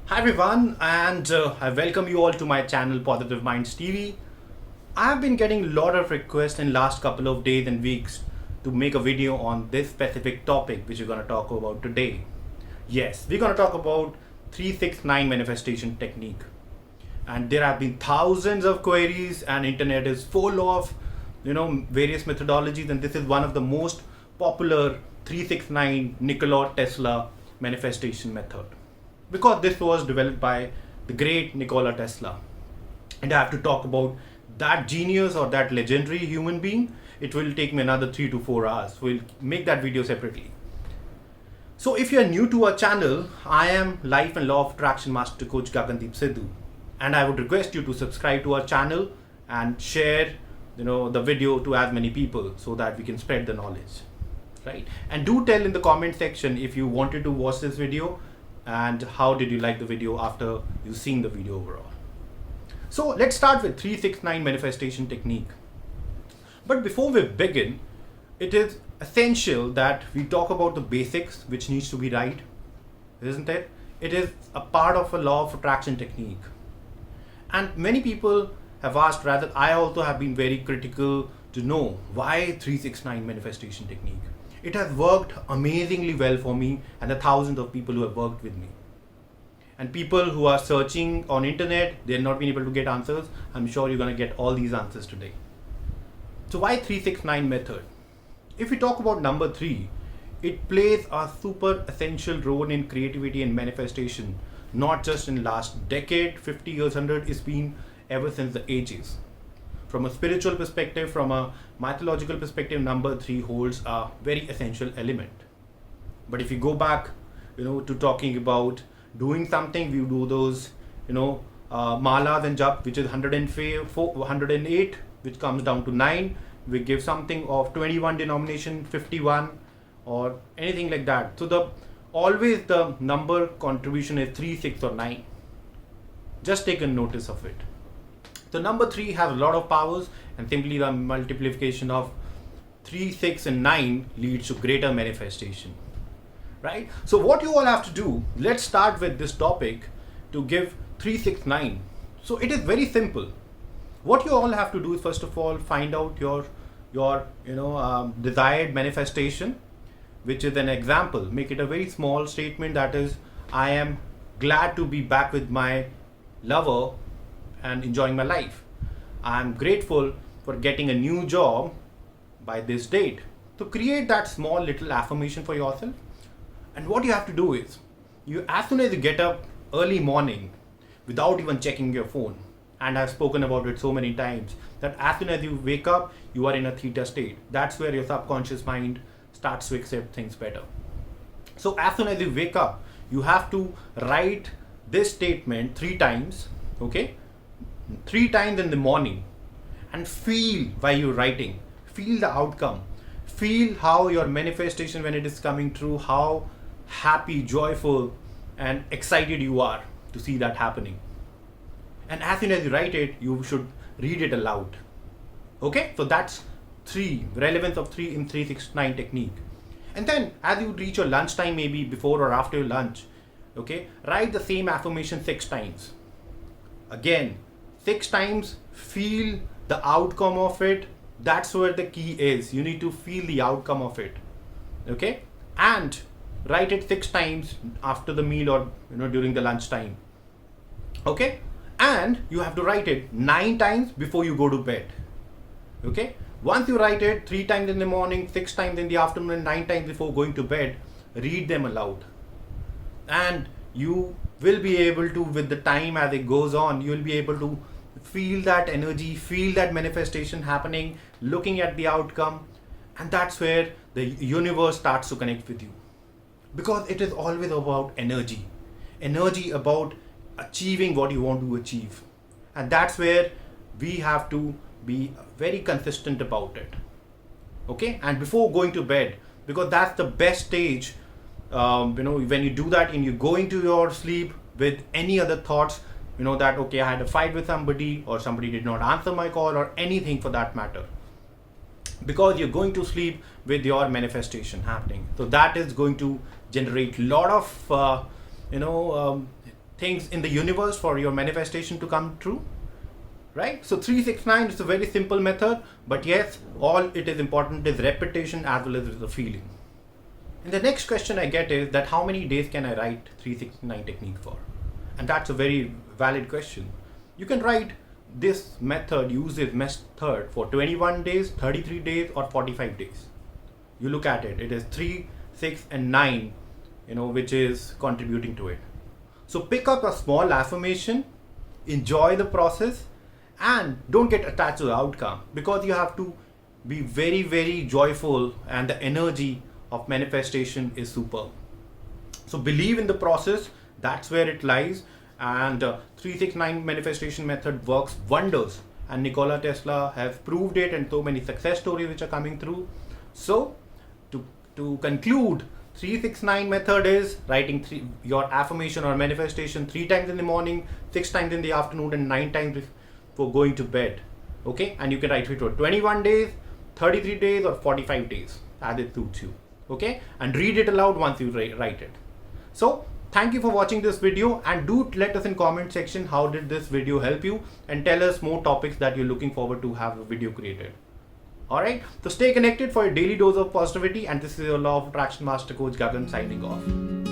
Hi everyone, and I welcome you all to my channel Positive Minds TV. I have been getting a lot of requests in last couple of days and weeks to make a video on this specific topic which we're going to talk about today. Yes, we're going to talk about 369 manifestation technique. And there have been thousands of queries and internet is full of various methodologies, and this is one of the most popular 369 Nikola Tesla manifestation method, because this was developed by the great Nikola Tesla. And I have to talk about that genius or that legendary human being. It will take me another 3 to 4 hours. We'll make that video separately. So if you're new to our channel, I am Life and Law of Attraction Master Coach Gagandeep Sidhu, and I would request you to subscribe to our channel and share the video to as many people so that we can spread the knowledge, right? And do tell in the comment section if you wanted to watch this video and how did you like the video after you've seen the video overall. So let's start with 369 manifestation technique. But before we begin, it is essential that we talk about the basics which needs to be right, isn't it? It is a part of a law of attraction technique. And many people have asked, rather I also have been very critical to know why 369 manifestation technique. It has worked amazingly well for me and the thousands of people who have worked with me. And people who are searching on internet, they're not been able to get answers. I'm sure you're going to get all these answers today. So why 369 method? If we talk about number 3, it plays a super essential role in creativity and manifestation, not just in last decade, 50 years, 100, it's been ever since the ages. From a spiritual perspective, from a mythological perspective, number 3 holds a very essential element. But if you go back, to talking about doing something, we do those, malas and jap, which is 108, which comes down to 9. We give something of 21 denomination, 51, or anything like that. So always the number contribution is 3, 6, or 9. Just take a notice of it. The number 3 has a lot of powers, and simply the multiplication of 3, 6, and 9 leads to greater manifestation, right? So what you all have to do, let's start with this topic to give 3, 6, 9. So it is very simple. What you all have to do is, first of all, find out your desired manifestation, which is an example. Make it a very small statement, that is, I am glad to be back with my lover and enjoying my life. I'm grateful for getting a new job by this date. So create that small little affirmation for yourself. And what you have to do is, as soon as you get up early morning, without even checking your phone, and I've spoken about it so many times, that as soon as you wake up, you are in a theta state. That's where your subconscious mind starts to accept things better. So as soon as you wake up, you have to write this statement 3 times, okay? 3 times in the morning, and feel while you're writing, feel the outcome, feel how your manifestation, when it is coming true, how happy, joyful, and excited you are to see that happening. And as soon as you write it, you should read it aloud. Okay, so that's 3, relevance of 3 in 369 technique. And then as you reach your lunchtime, maybe before or after your lunch, okay, write the same affirmation 6 times. Again, 6 times, feel the outcome of it. That's where the key is. You need to feel the outcome of it. Okay? And write it 6 times after the meal or during the lunchtime. Okay? And you have to write it 9 times before you go to bed. Okay? Once you write it 3 times in the morning, 6 times in the afternoon, and 9 times before going to bed, read them aloud. And you will be able to, with the time as it goes on, you will be able to feel that energy, feel that manifestation happening, looking at the outcome, and that's where the universe starts to connect with you. Because it is always about energy about achieving what you want to achieve, and that's where we have to be very consistent about it. Okay, and before going to bed, because that's the best stage. When you do that and you go into your sleep with any other thoughts, that okay, I had a fight with somebody, or somebody did not answer my call, or anything for that matter, because you're going to sleep with your manifestation happening. So that is going to generate a lot of things in the universe for your manifestation to come true, right? So 369 is a very simple method, but yes, all it is important is repetition as well as the feeling. And the next question I get is that how many days can I write 369 technique for? And that's a very valid question. You can write this method, use this method for 21 days, 33 days or 45 days. You look at it, it is 3, 6 and 9, which is contributing to it. So pick up a small affirmation, enjoy the process and don't get attached to the outcome, because you have to be very, very joyful and the energy of manifestation is superb. So believe in the process, that's where it lies. And 369 manifestation method works wonders, and Nikola Tesla has proved it, and so many success stories which are coming through. So to conclude, 369 method is writing your affirmation or manifestation 3 times in the morning, 6 times in the afternoon and 9 times before going to bed. Okay, and you can write it for 21 days, 33 days or 45 days as it suits you. Okay, and read it aloud once you write it. So thank you for watching this video, and do let us in comment section how did this video help you, and tell us more topics that you're looking forward to have a video created. Alright, so stay connected for a daily dose of positivity, and this is your Law of Attraction Master Coach Gagan signing off.